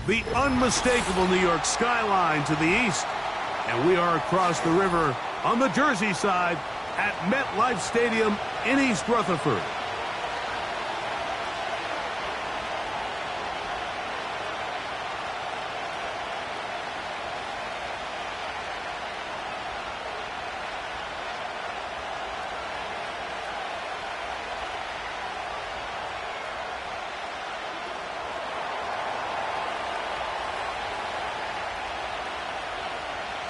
the unmistakable New York skyline to the east. And we are across the river on the Jersey side at MetLife Stadium in East Rutherford.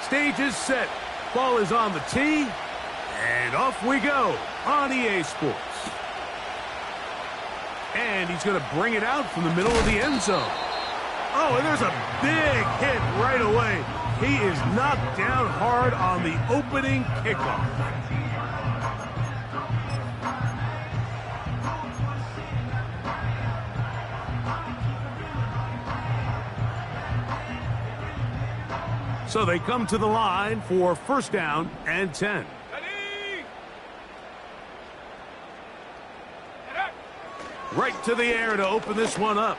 Stage is set. Ball is on the tee. And off we go on EA Sports. And he's going to bring it out from the middle of the end zone. Oh, and there's a big hit right away. He is knocked down hard on the opening kickoff. So they come to the line for first down and 10. Right to the air to open this one up.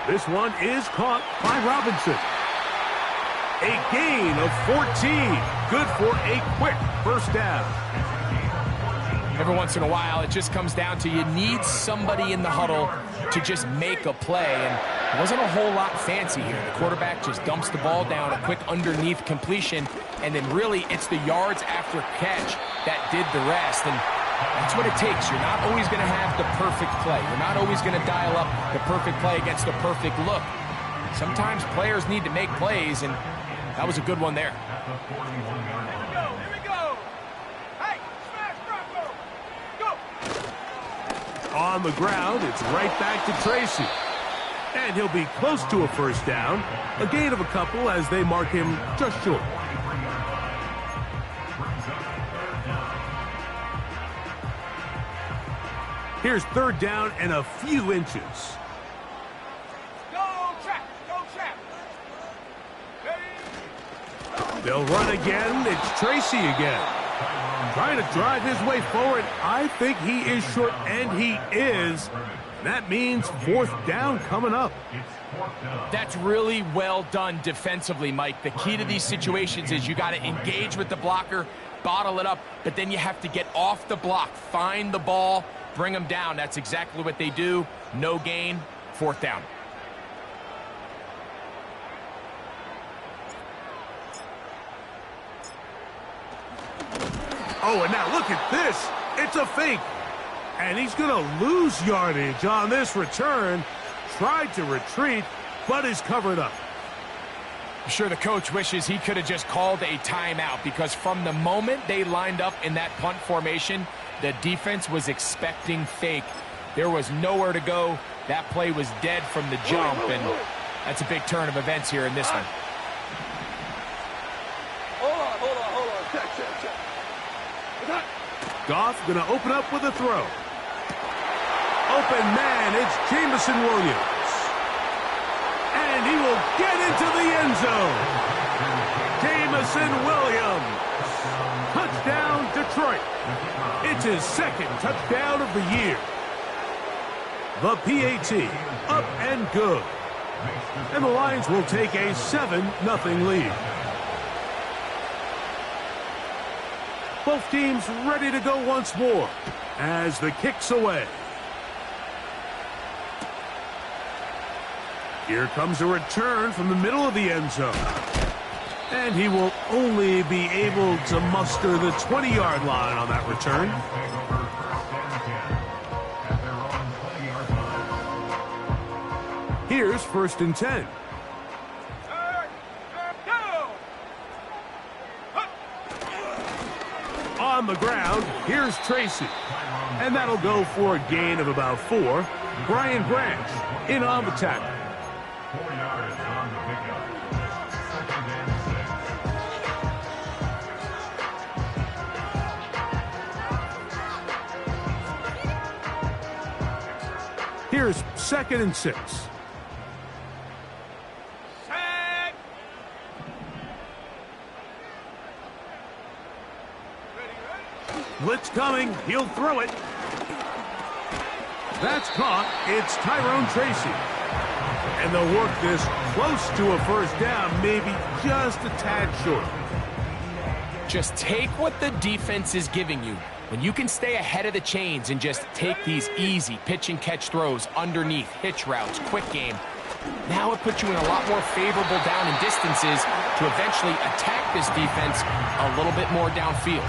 This one is caught by Robinson. A gain of 14. Good for a quick first down. Every once in a while, it just comes down to you need somebody in the huddle to just make a play. And it wasn't a whole lot fancy here. The quarterback just dumps the ball down, a quick underneath completion, and then really it's the yards after catch that did the rest. And that's what it takes. You're not always going to have the perfect play. You're not always going to dial up the perfect play against the perfect look. Sometimes players need to make plays, and that was a good one there. Here we go. Hey, smash Bronco. Go. On the ground, it's right back to Tracy. And he'll be close to a first down. A gain of a couple as they mark him just short. Here's third down and a few inches. Go, trap. Go, trap. They'll run again. It's Tracy again. Trying to drive his way forward. I think he is short, and he is. That means fourth down coming up. That's really well done defensively, Mike. The key to these situations is you got to engage with the blocker, bottle it up, but then you have to get off the block, find the ball, bring them down. That's exactly what they do. No gain, fourth down. Oh, and now look at this. It's a fake. And he's going to lose yardage on this return. Tried to retreat, but is covered up. I'm sure the coach wishes he could have just called a timeout, because from the moment they lined up in that punt formation, the defense was expecting fake. There was nowhere to go. That play was dead from the jump, and that's a big turn of events here in this one. Hold on. Check. Goff going to open up with a throw. Open man, it's Jameson Williams. And he will get into the end zone. Jameson Williams. Touchdown, Detroit. It's his second touchdown of the year. The PAT, up and good. And the Lions will take a 7-0 lead. Both teams ready to go once more as the kick's away. Here comes a return from the middle of the end zone. And he will only be able to muster the 20-yard line on that return. Here's first and 10. On the ground, here's Tracy. And that'll go for a gain of about 4. Brian Branch in on the tackle. 4 yards on the pickup. Second and 6. Here's second and 6. Sack. Blitz coming. He'll throw it. That's caught. It's Tyrone Tracy. And they'll work this close to a first down, maybe just a tad short. Just take what the defense is giving you. When you can stay ahead of the chains and just take these easy pitch and catch throws underneath, hitch routes, quick game, now it puts you in a lot more favorable down and distances to eventually attack this defense a little bit more downfield.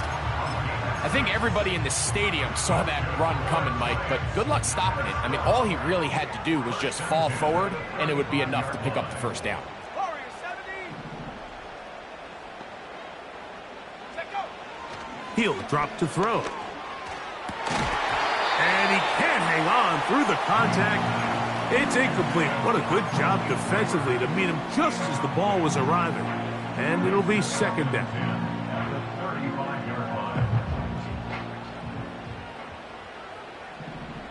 I think everybody in the stadium saw that run coming, Mike, but good luck stopping it. I mean, all he really had to do was just fall forward, and it would be enough to pick up the first down. He'll drop to throw. And he can't hang on through the contact. It's incomplete. What a good job defensively to meet him just as the ball was arriving. And it'll be second down.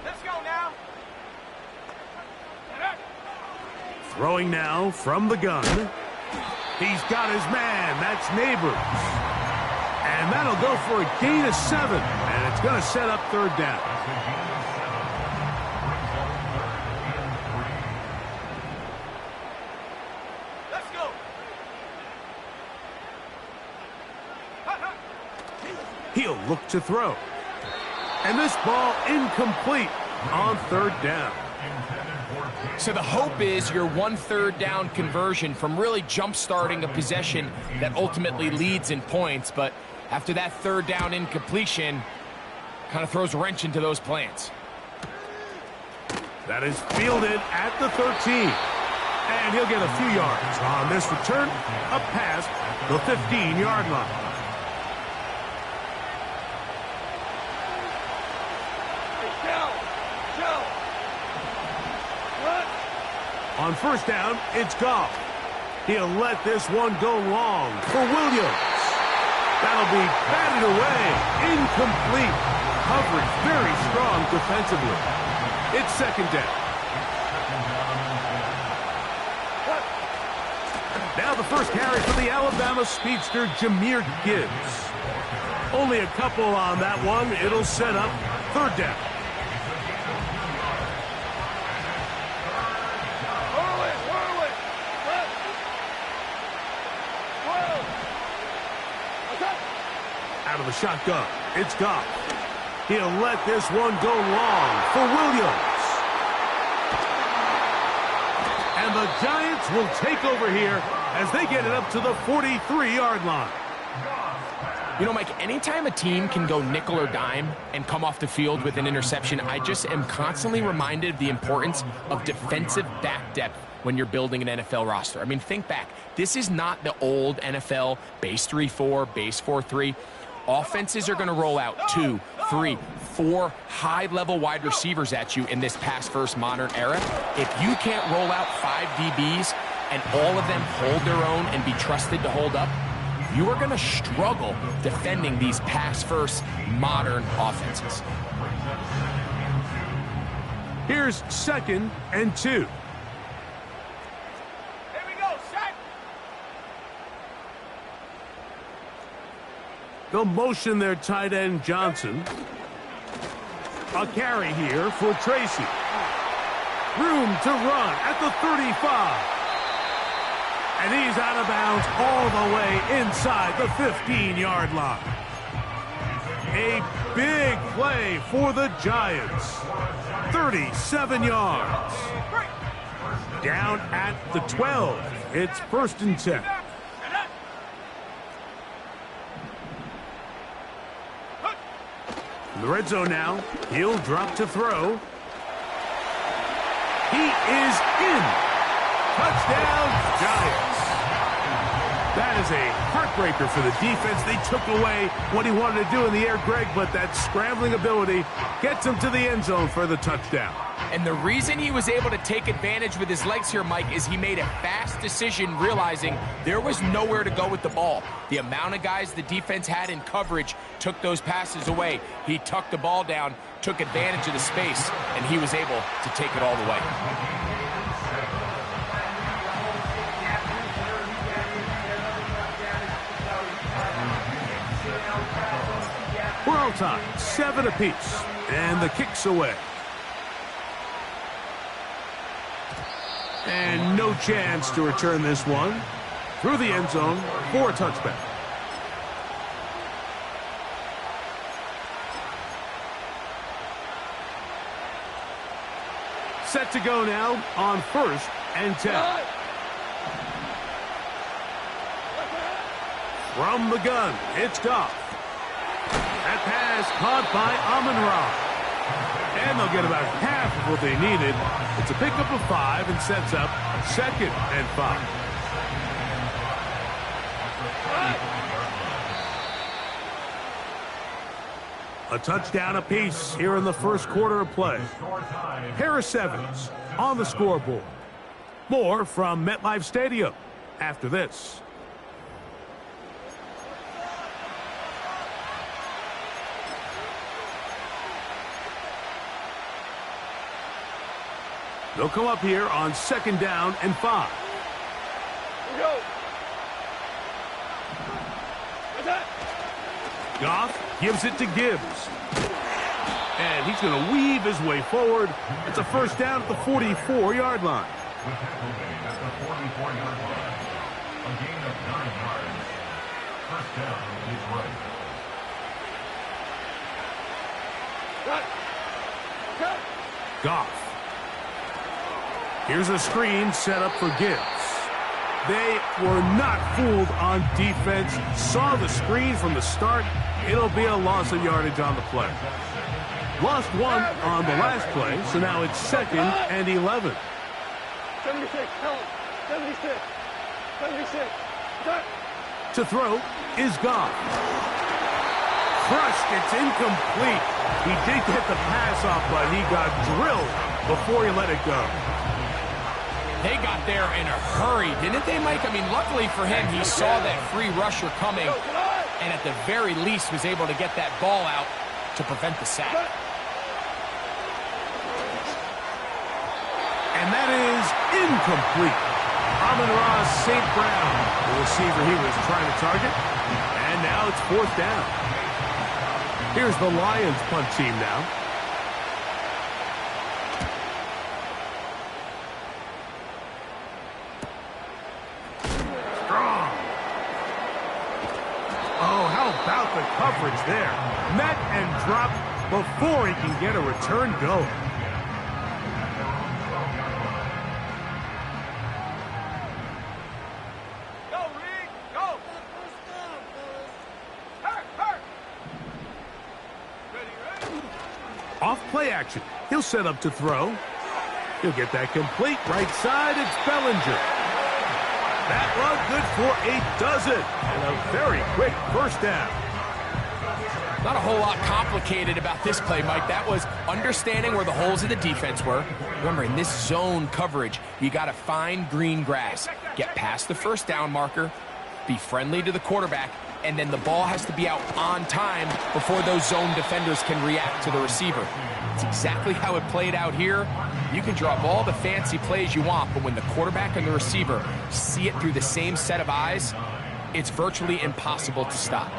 Let's go now. Throwing now from the gun. He's got his man. That's Neighbors. And that'll go for a gain of 7. And it's going to set up third down. Let's go. He'll look to throw. And this ball incomplete on third down. So the hope is your 1 3rd down conversion from really jump-starting a possession that ultimately leads in points, but after that 3rd down incompletion, kind of throws a wrench into those plans. That is fielded at the 13. And he'll get a few yards on this return, up past the 15-yard line. On first down, it's Goff. He'll let this one go long for Williams. That'll be batted away. Incomplete. Coverage very strong defensively. It's second down. Now the first carry for the Alabama speedster, Jahmyr Gibbs. Only a couple on that one. It'll set up third down. Out of the shotgun, it's Goff. He'll let this one go long for Williams. And the Giants will take over here as they get it up to the 43-yard line. You know, Mike, anytime a team can go nickel or dime and come off the field with an interception, I just am constantly reminded of the importance of defensive back depth when you're building an NFL roster. I mean, think back. This is not the old NFL base 3-4, base 4-3. Offenses are going to roll out 2, 3, 4 high-level wide receivers at you in this pass-first modern era. If you can't roll out 5 DBs and all of them hold their own and be trusted to hold up, you are going to struggle defending these pass-first modern offenses. Here's 2nd and 2. Here we go, set. They'll motion their tight end Johnson. A carry here for Tracy. Room to run at the 35. And he's out of bounds all the way inside the 15-yard line. A big play for the Giants. 37 yards. Down at the 12. It's 1st and 10. In the red zone now. He'll drop to throw. He is in. Touchdown, Giants. That is a heartbreaker for the defense. They took away what he wanted to do in the air, Greg, but that scrambling ability gets him to the end zone for the touchdown. And the reason he was able to take advantage with his legs here, Mike, is he made a fast decision realizing there was nowhere to go with the ball. The amount of guys the defense had in coverage took those passes away. He tucked the ball down, took advantage of the space, and he was able to take it all the way. We're all tied, 7 apiece, and the kick's away. And no chance to return this one through the end zone for a touchback. Set to go now on 1st and 10. From the gun, it's Goff. That pass caught by Amon-Ra. And they'll get about half of what they needed. It's a pickup of 5 and sets up 2nd and 5. A touchdown apiece here in the first quarter of play. Harris Evans on the scoreboard. More from MetLife Stadium after this. They'll come up here on 2nd down and 5. Goff gives it to Gibbs. And he's going to weave his way forward. It's a first down at the 44-yard line. At the 44-yard line. A gain of 9 yards. First down is right. Goff. Here's a screen set up for Gibbs. They were not fooled on defense. Saw the screen from the start. It'll be a loss of yardage on the play. Lost 1 on the last play, so now it's 2nd and 11. 76, tell him. 76. 76. To throw is Goff. Crushed, it's incomplete. He did get the pass off, but he got drilled before he let it go. They got there in a hurry, didn't they, Mike? I mean, luckily for him, he saw that free rusher coming, and at the very least was able to get that ball out to prevent the sack. And that is incomplete. Amon-Ra St. Brown, the receiver he was trying to target. And now it's 4th down. Here's the Lions punt team now. Strong. Oh, how about the coverage there? Met and dropped before he can get a return going. Off play action. He'll set up to throw. He'll get that complete. Right side, it's Bellinger. That run good for a dozen. And a very quick first down. Not a whole lot complicated about this play, Mike. That was understanding where the holes of the defense were. Remember, in this zone coverage, you got to find green grass. Get past the first down marker. Be friendly to the quarterback. And then the ball has to be out on time before those zone defenders can react to the receiver. It's exactly how it played out here. You can draw up all the fancy plays you want, but when the quarterback and the receiver see it through the same set of eyes, it's virtually impossible to stop.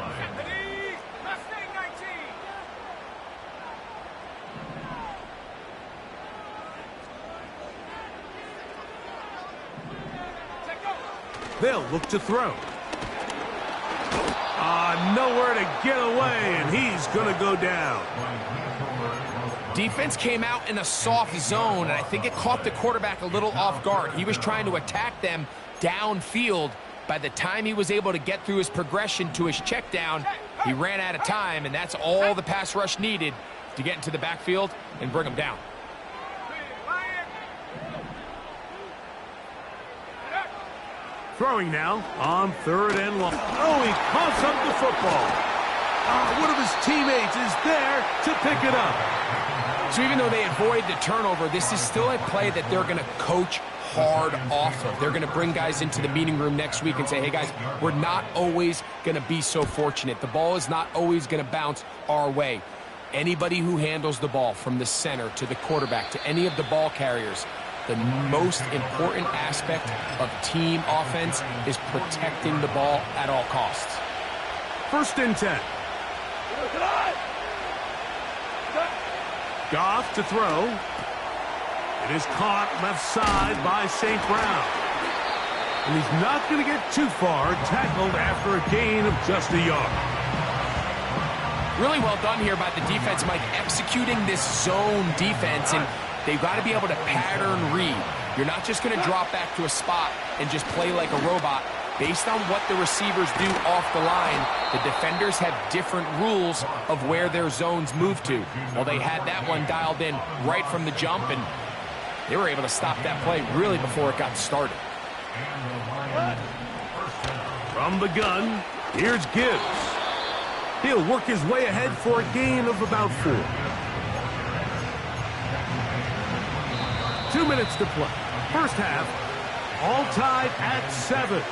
They'll look to throw. Nowhere to get away, and he's going to go down. Defense came out in a soft zone, and I think it caught the quarterback a little off guard. He was trying to attack them downfield. By the time he was able to get through his progression to his check down, he ran out of time, and that's all the pass rush needed to get into the backfield and bring him down. Throwing now on 3rd and long. Oh, he coughs up the football. One of his teammates is there to pick it up. So even though they avoid the turnover, this is still a play that they're going to coach hard off of. They're going to bring guys into the meeting room next week and say, hey, guys, we're not always going to be so fortunate. The ball is not always going to bounce our way. Anybody who handles the ball from the center to the quarterback to any of the ball carriers, the most important aspect of team offense is protecting the ball at all costs. 1st and 10. Goff to throw. It is caught left side by St. Brown. And he's not going to get too far, tackled after a gain of just a yard. Really well done here by the defense, Mike, executing this zone defense, and they've got to be able to pattern read. You're not just going to drop back to a spot and just play like a robot. Based on what the receivers do off the line, the defenders have different rules of where their zones move to. Well, they had that one dialed in right from the jump, and they were able to stop that play really before it got started. From the gun, here's Gibbs. He'll work his way ahead for a gain of about 4. 2 minutes to play. First half, all tied at 7.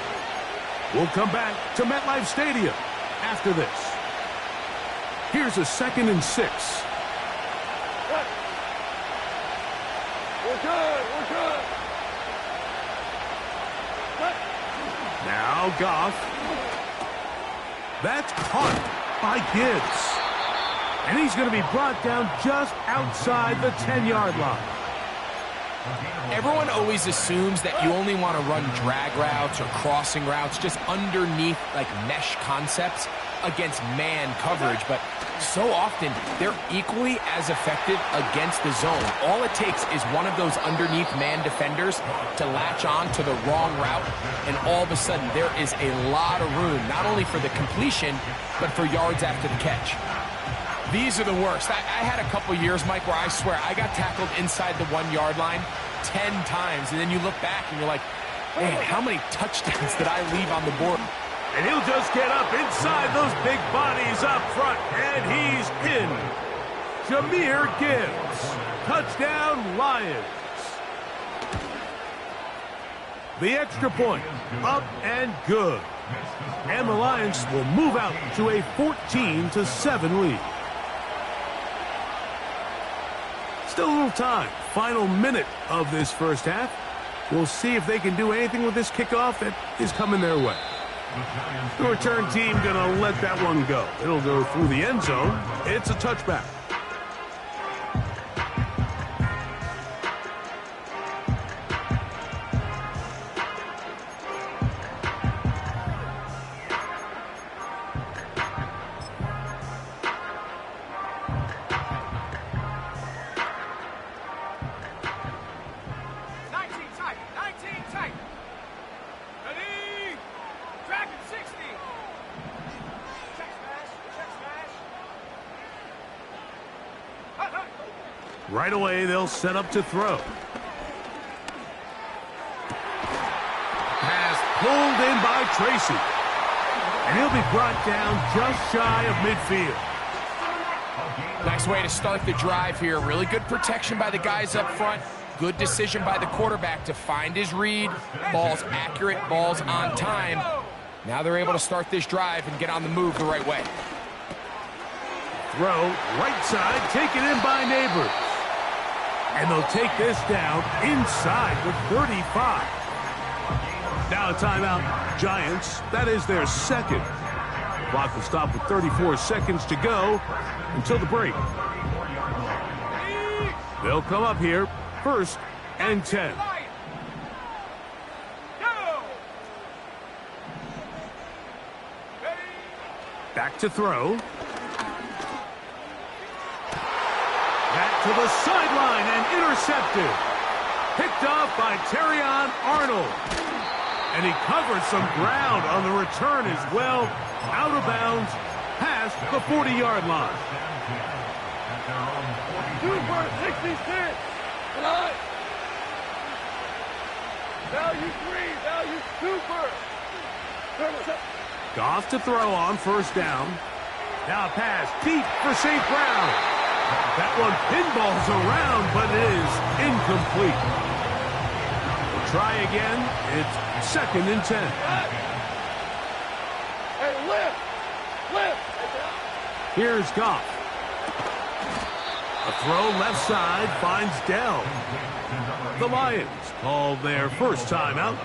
We'll come back to MetLife Stadium after this. Here's a 2nd and 6. We're good. We're good. Now Goff. That's caught by Gibbs. And he's going to be brought down just outside the 10-yard line. Everyone always assumes that you only want to run drag routes or crossing routes just underneath like mesh concepts against man coverage, but so often they're equally as effective against the zone. All it takes is one of those underneath man defenders to latch on to the wrong route, and all of a sudden there is a lot of room, not only for the completion, but for yards after the catch. These are the worst. I had a couple years, Mike, where I swear I got tackled inside the 1-yard line 10 times, and then you look back and you're like, man, how many touchdowns did I leave on the board? And he'll just get up inside those big bodies up front, and he's in. Jahmyr Gibbs. Touchdown, Lions. The extra point, up and good. And the Lions will move out to a 14-7 lead. Still a little time. Final minute of this first half. We'll see if they can do anything with this kickoff that is coming their way. The return team going to let that one go. It'll go through the end zone. It's a touchback. Right away, they'll set up to throw. Pass pulled in by Tracy. And he'll be brought down just shy of midfield. Nice way to start the drive here. Really good protection by the guys up front. Good decision by the quarterback to find his read. Ball's accurate, ball's on time. Now they're able to start this drive and get on the move the right way. Throw, right side, taken in by Neighbors. And they'll take this down inside the 35. Now a timeout, Giants. That is their second. Clock will stop with 34 seconds to go until the break. They'll come up here, 1st and 10. Back to throw. Back to the sideline and intercepted. Picked off by Terrion Arnold. And he covers some ground on the return as well. Out of bounds, past the 40-yard line. Super 66. Tonight. Value 3. Value super. Goff to throw on 1st down. Now a pass deep for St. Brown. That one pinballs around, but it is incomplete. We'll try again. It's 2nd and 10. Hey, lift. Lift. Here's Goff. A throw left side finds Dell. The Lions call their first timeout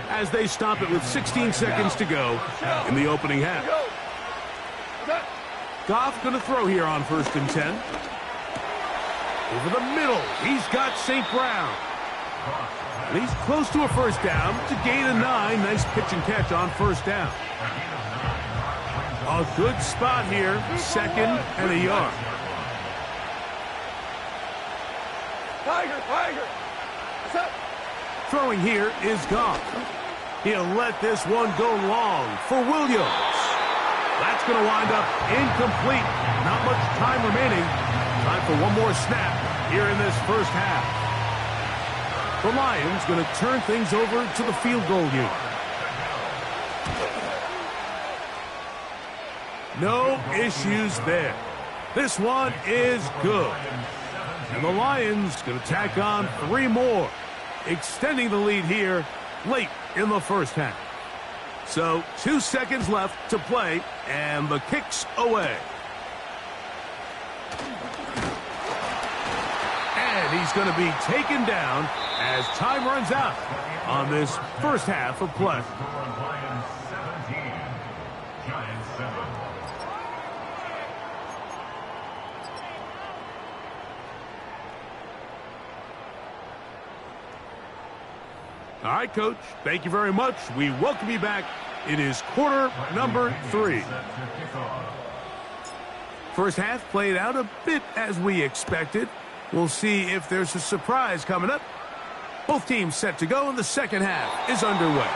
as they stop it with 16 seconds to go in the opening half. Goff going to throw here on 1st and 10. Over the middle, he's got St. Brown. And he's close to a first down to gain a 9. Nice pitch and catch on first down. A good spot here, 2nd and a yard. Tiger, Tiger. Set. Throwing here is Goff. He'll let this one go long for Williams. That's going to wind up incomplete. Not much time remaining. Time for one more snap here in this first half. The Lions going to turn things over to the field goal unit. No issues there. This one is good. And the Lions going to tack on 3 more, extending the lead here late in the first half. So 2 seconds left to play, and the kick's away. And he's going to be taken down as time runs out on this first half of play. Lions 17, Giants 7. All right, Coach, thank you very much. We welcome you back. It is quarter number 3. First half played out a bit as we expected. We'll see if there's a surprise coming up. Both teams set to go, and the second half is underway.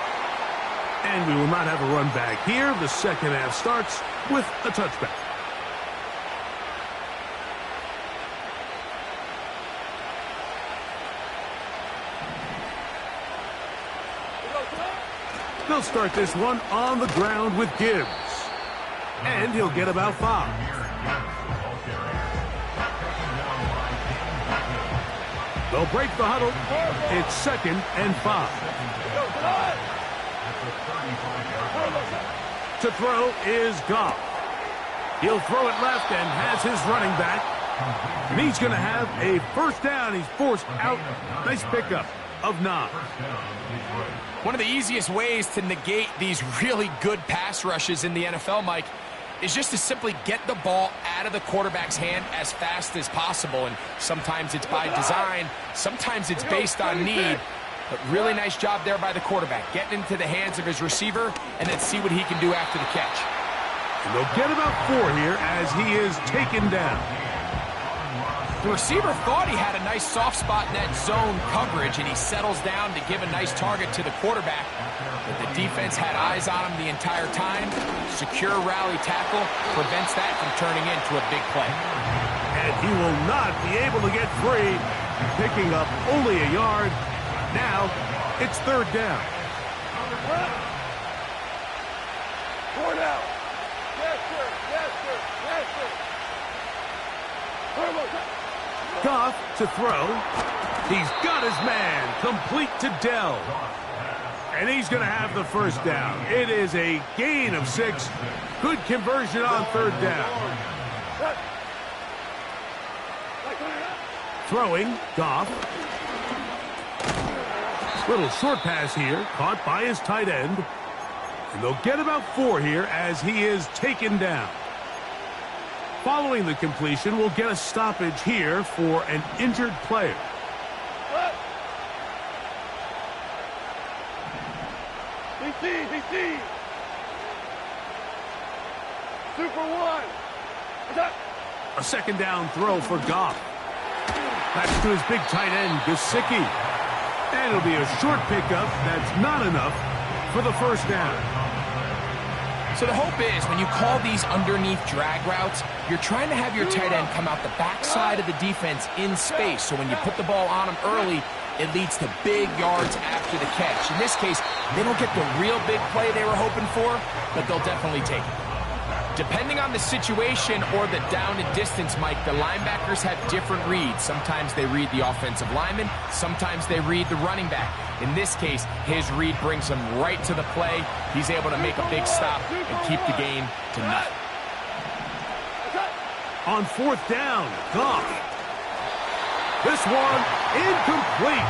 And we will not have a run back here. The second half starts with a touchback. They'll start this one on the ground with Gibbs. And he'll get about 5. They'll break the huddle. It's 2nd and 5. To throw is Goff. He'll throw it left and has his running back. And he's going to have a first down. He's forced out. Nice pickup of 9. One of the easiest ways to negate these really good pass rushes in the NFL, Mike, is just to simply get the ball out of the quarterback's hand as fast as possible. And sometimes it's by design, sometimes it's based on need. But really nice job there by the quarterback, getting into the hands of his receiver and then see what he can do after the catch. And they'll get about 4 here as he is taken down. The receiver thought he had a nice soft spot in that zone coverage, and he settles down to give a nice target to the quarterback. But the defense had eyes on him the entire time. Secure rally tackle prevents that from turning into a big play. And he will not be able to get free, picking up only a yard. Now it's 3rd down. 4 down. Yes, sir. Yes, sir. Yes, sir. Goff to throw. He's got his man complete to Dell. And he's going to have the first down. It is a gain of 6. Good conversion on 3rd down. Throwing, Goff. Little short pass here, caught by his tight end. And they'll get about 4 here as he is taken down. Following the completion, we'll get a stoppage here for an injured player. DC. Super 1. A 2nd down throw for Goff. That's to his big tight end, Gesicki. And it'll be a short pickup. That's not enough for the first down. So the hope is when you call these underneath drag routes, you're trying to have your tight end come out the backside of the defense in space. So when you put the ball on him early, it leads to big yards after the catch. In this case, they don't get the real big play they were hoping for, but they'll definitely take it. Depending on the situation or the down and distance, Mike, the linebackers have different reads. Sometimes they read the offensive lineman. Sometimes they read the running back. In this case, his read brings him right to the play. He's able to make a big stop and keep the game to nothing. On 4th down, Goff. This one incomplete.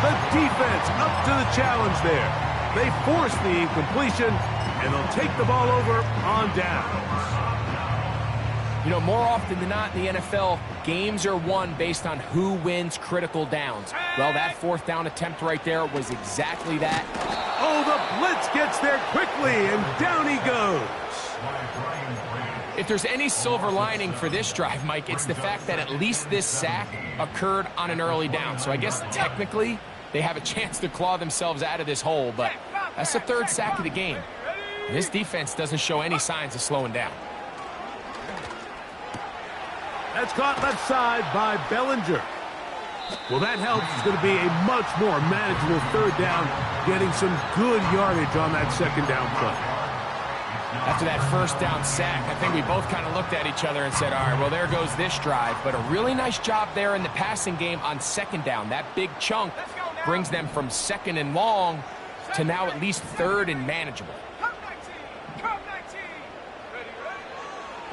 The defense up to the challenge there. They force the incompletion, and they'll take the ball over on downs. You know, more often than not in the NFL, games are won based on who wins critical downs. Well, that fourth down attempt right there was exactly that. Oh, the blitz gets there quickly, and down he goes. If there's any silver lining for this drive, Mike, it's the fact that at least this sack occurred on an early down. So I guess technically they have a chance to claw themselves out of this hole, but that's the third sack of the game. And this defense doesn't show any signs of slowing down. That's caught left side by Bellinger. Well, that helps. It's going to be a much more manageable third down, getting some good yardage on that second down play. After that first down sack, I think we both kind of looked at each other and said, all right, well, there goes this drive. But a really nice job there in the passing game on second down. That big chunk brings them from second and long to now at least third and manageable.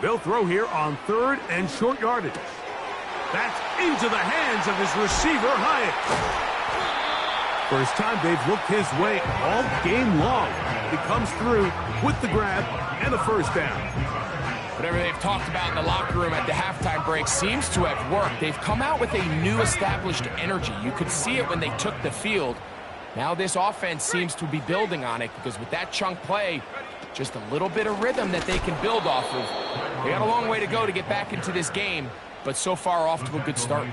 They'll throw here on third and short yardage. That's into the hands of his receiver, Hyatt. First time they've looked his way all game long. He comes through with the grab and a first down. Whatever they've talked about in the locker room at the halftime break seems to have worked. They've come out with a new established energy. You could see it when they took the field. Now this offense seems to be building on it because with that chunk play, just a little bit of rhythm that they can build off of. They got a long way to go to get back into this game, but so far off to a good start.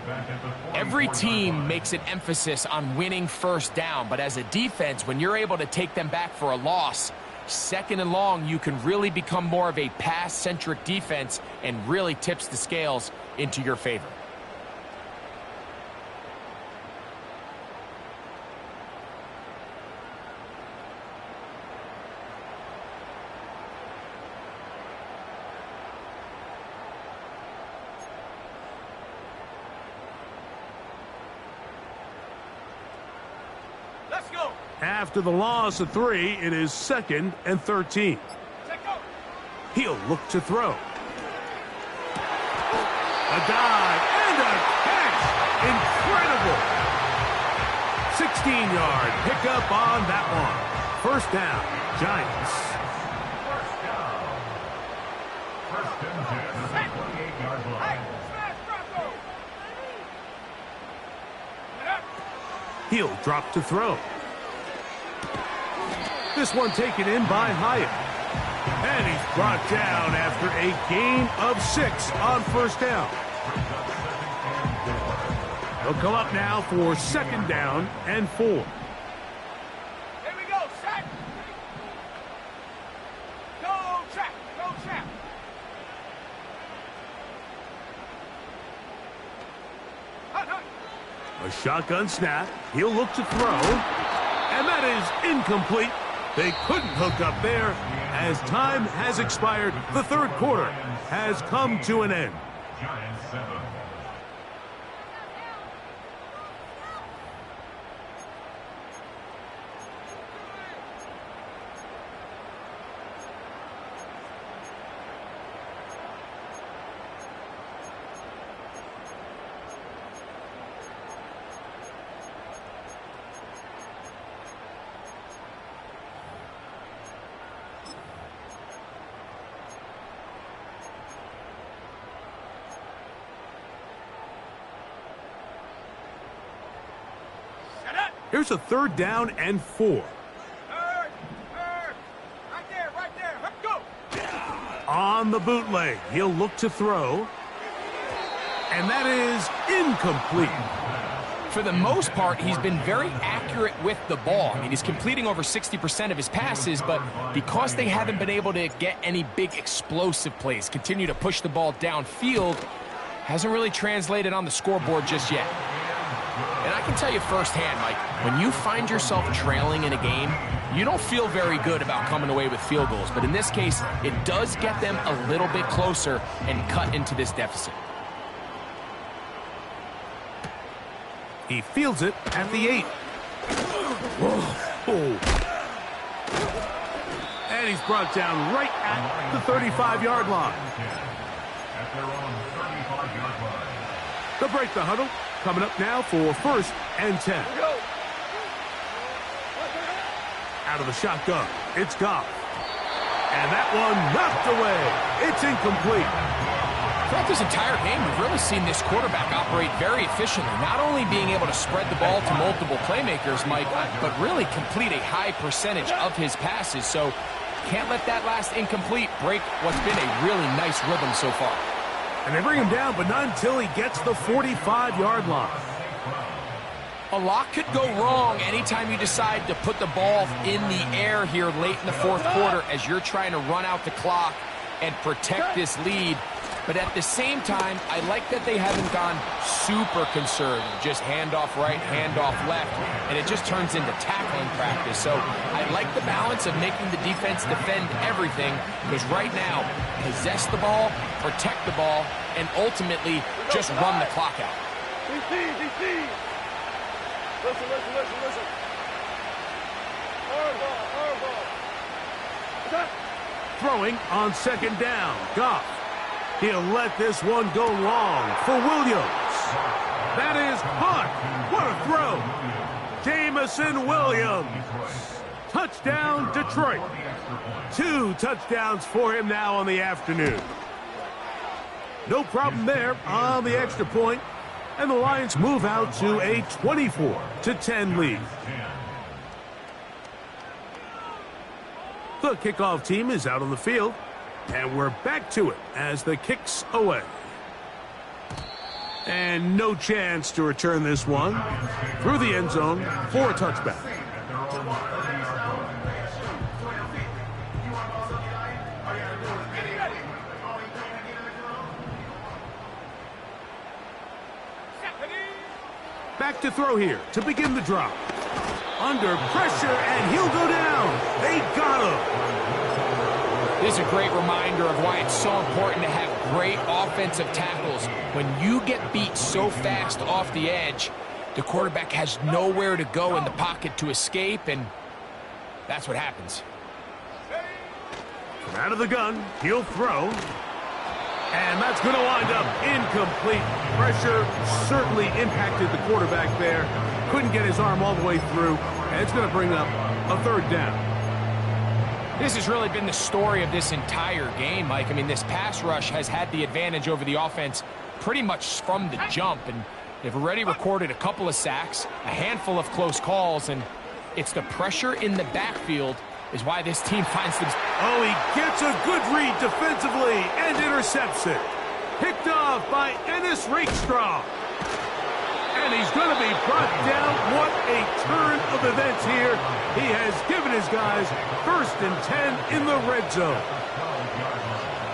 Every team makes an emphasis on winning first down, but as a defense, when you're able to take them back for a loss, second and long, you can really become more of a pass-centric defense and really tips the scales into your favor. After the loss of 3, it is 2nd and 13. He'll look to throw. A dive and a catch. Incredible. 16-yard pickup on that one. First down, Giants. First and 10 at the 28-yard line. He'll drop to throw. This one taken in by Hyatt. And he's brought down after a gain of 6 on first down. He'll come up now for second down and 4. Here we go, sack. Go, trap, go, trap. A shotgun snap. He'll look to throw. And that is incomplete. They couldn't hook up there. As time has expired, the third quarter has come to an end. Giants 7. Here's a third down and 4. Right there. Go. On the bootleg, he'll look to throw. And that is incomplete. For the most part, he's been very accurate with the ball. I mean, he's completing over 60% of his passes, but because they haven't been able to get any big explosive plays, continue to push the ball downfield, hasn't really translated on the scoreboard just yet. And I can tell you firsthand, Mike, when you find yourself trailing in a game, you don't feel very good about coming away with field goals. But in this case, it does get them a little bit closer and cut into this deficit. He fields it at the 8. Oh. And he's brought down right at the 35-yard line. At their own 35-yard line. They'll break the huddle. Coming up now for first and 10. Out of the shotgun, it's Goff. And that one knocked away. It's incomplete. Throughout this entire game, we've really seen this quarterback operate very efficiently, not only being able to spread the ball to multiple playmakers, Mike, but really complete a high percentage of his passes. So can't let that last incomplete break what's been a really nice rhythm so far. And they bring him down, but not until he gets the 45-yard line. A lot could go wrong anytime you decide to put the ball in the air here late in the fourth quarter as you're trying to run out the clock and protect this lead. But at the same time, I like that they haven't gone super conservative, just handoff right, handoff left, and it just turns into tackling practice. So I like the balance of making the defense defend everything, because right now, possess the ball, protect the ball, and ultimately just run the clock out. DC. Listen. Hard ball. Attack. Throwing on second down. Goff. He'll let this one go long for Williams. That is hot. What a throw. Jameson Williams. Touchdown, Detroit. 2 touchdowns for him now on the afternoon. No problem there on the extra point. And the Lions move out to a 24-10 lead. The kickoff team is out on the field. And we're back to it as the kick's away. And no chance to return this one through the end zone for a touchback. Back to throw here to begin the drop. Under pressure, and he'll go down. They got him. This is a great reminder of why it's so important to have great offensive tackles. When you get beat so fast off the edge, the quarterback has nowhere to go in the pocket to escape, and that's what happens. From out of the gun, he'll throw. And that's going to wind up incomplete. Pressure certainly impacted the quarterback there. Couldn't get his arm all the way through. And it's going to bring up a third down. This has really been the story of this entire game, Mike. I mean, this pass rush has had the advantage over the offense pretty much from the jump. And they've already recorded a couple of sacks, a handful of close calls, and it's the pressure in the backfield is why this team finds them. Oh, he gets a good read defensively and intercepts it. Picked off by Ennis Rakestraw. And he's going to be brought down. What a turn of events here. He has given his guys 1st and 10 in the red zone.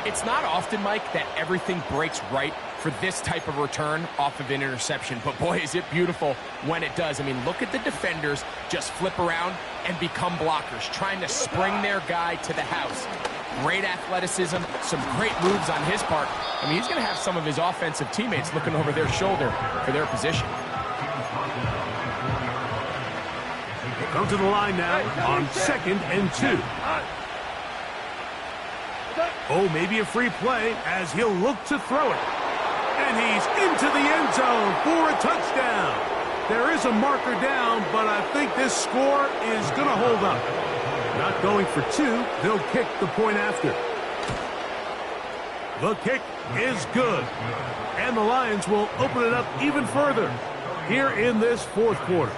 It's not often, Mike, that everything breaks right for this type of return off of an interception. But boy, is it beautiful when it does. I mean, look at the defenders just flip around and become blockers, trying to spring their guy to the house. Great athleticism, some great moves on his part. I mean, he's going to have some of his offensive teammates looking over their shoulder for their position. Come to the line now on 2nd and 2. Oh, maybe a free play as he'll look to throw it. And he's into the end zone for a touchdown. There is a marker down, but I think this score is going to hold up. Not going for 2, they'll kick the point after. The kick is good. And the Lions will open it up even further here in this fourth quarter.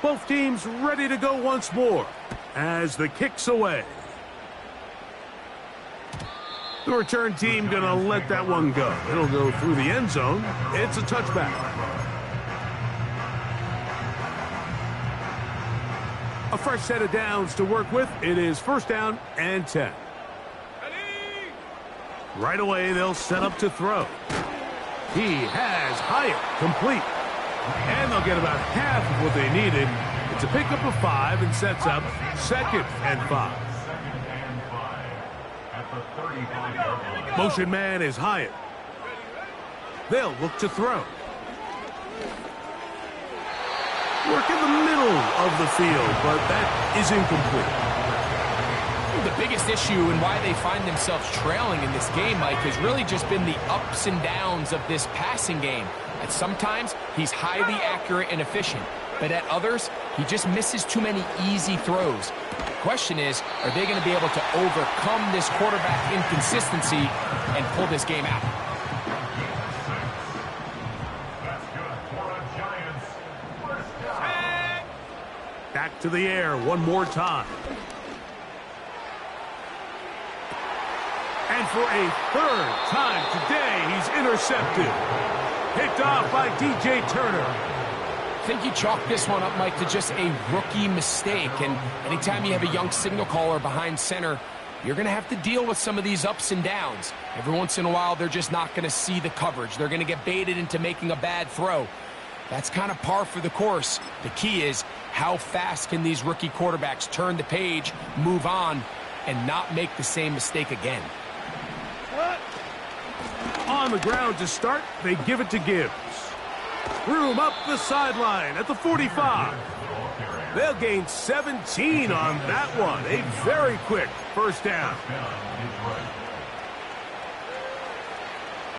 Both teams ready to go once more as the kick's away. The return team going to let that one go. It'll go through the end zone. It's a touchback. A fresh set of downs to work with. It is 1st down and 10. Right away, they'll set up to throw. He has Hyatt complete. And they'll get about half of what they needed. It's a pickup of 5 and sets up 2nd and 5. Motion man is Hyatt. They'll look to throw. Work in the middle of the field, but that is incomplete. The biggest issue and why they find themselves trailing in this game, Mike, has really just been the ups and downs of this passing game. At sometimes, he's highly accurate and efficient, but at others, he just misses too many easy throws. question is, are they going to be able to overcome this quarterback inconsistency and pull this game out? That's good for the Giants. First down. Back to the air one more time. And for a third time today, he's intercepted. Picked off by DJ Turner. I think you chalk this one up, Mike, to just a rookie mistake. And anytime you have a young signal caller behind center, you're going to have to deal with some of these ups and downs. Every once in a while, they're just not going to see the coverage. They're going to get baited into making a bad throw. That's kind of par for the course. The key is, how fast can these rookie quarterbacks turn the page, move on, and not make the same mistake again? On the ground to start, they give it to Gibbs. Room up the sideline at the 45. They'll gain 17 on that one. A very quick first down. Is right.